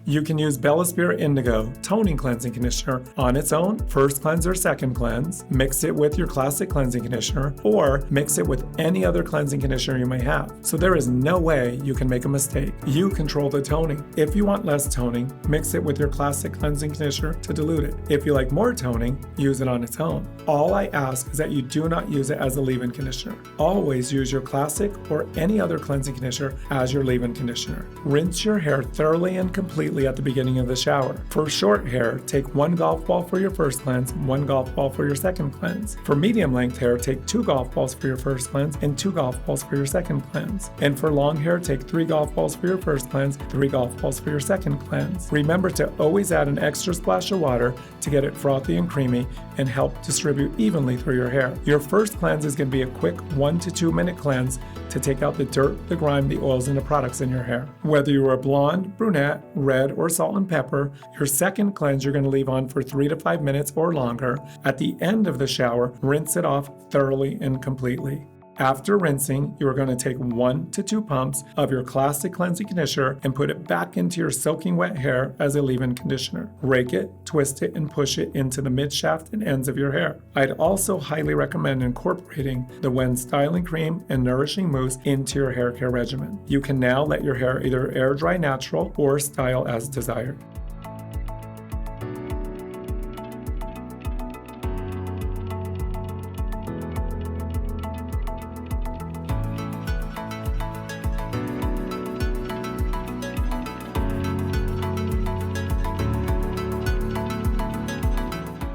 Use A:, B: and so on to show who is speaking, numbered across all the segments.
A: You can use Bellaspirit Indigo Toning Cleansing Conditioner on its own, first cleanse or second cleanse, mix it with your classic cleansing conditioner, or mix it with any other cleansing conditioner you may have. So there is no way you can make a mistake. You control the toning. If you want less toning, mix it with your classic cleansing conditioner to dilute it. If you like more toning, use it on its own. All I ask is that you do not use it as a leave-in conditioner. Always use your classic or any other cleansing conditioner as your leave-in conditioner. Rinse your hair thoroughly and completely at the beginning of the shower. For short hair, take 1 golf ball for your first cleanse, 1 golf ball for your second cleanse. For medium length hair, take 2 golf balls for your first cleanse and 2 golf balls for your second cleanse. And for long hair, take 3 golf balls for your first cleanse, 3 golf balls for your second cleanse. Remember to always add an extra splash of water to get it frothy and creamy and help distribute evenly through your hair. Your first cleanse is going to be a quick 1 to 2 minute cleanse to take out the dirt, the grime, the oils, and the products in your hair. Whether you are blonde, brunette, red, or salt and pepper, your second cleanse you're going to leave on for 3 to 5 minutes or longer. At the end of the shower, rinse it off thoroughly and completely. After rinsing, you are going to take 1 to 2 pumps of your classic cleansing conditioner and put it back into your soaking wet hair as a leave-in conditioner. Rake it, twist it, and push it into the mid-shaft and ends of your hair. I'd also highly recommend incorporating the Wen Styling Cream and Nourishing Mousse into your hair care regimen. You can now let your hair either air dry natural or style as desired.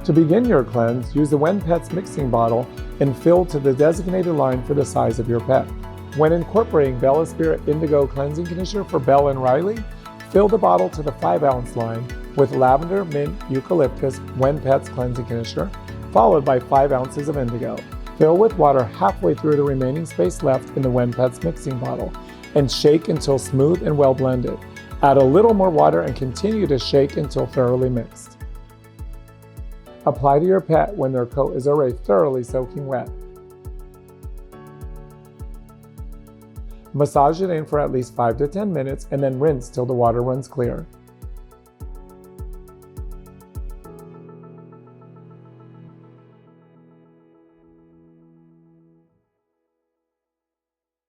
A: To begin your cleanse, use the Wen Pets mixing bottle and fill to the designated line for the size of your pet. When incorporating Bellaspirit Indigo Cleansing Conditioner for Bella and Riley, fill the bottle to the 5-ounce line with lavender, mint, eucalyptus, Wen Pets Cleansing Conditioner, followed by 5 ounces of indigo. Fill with water halfway through the remaining space left in the Wen Pets mixing bottle and shake until smooth and well blended. Add a little more water and continue to shake until thoroughly mixed. Apply to your pet when their coat is already thoroughly soaking wet. Massage it in for at least 5 to 10 minutes and then rinse till the water runs clear.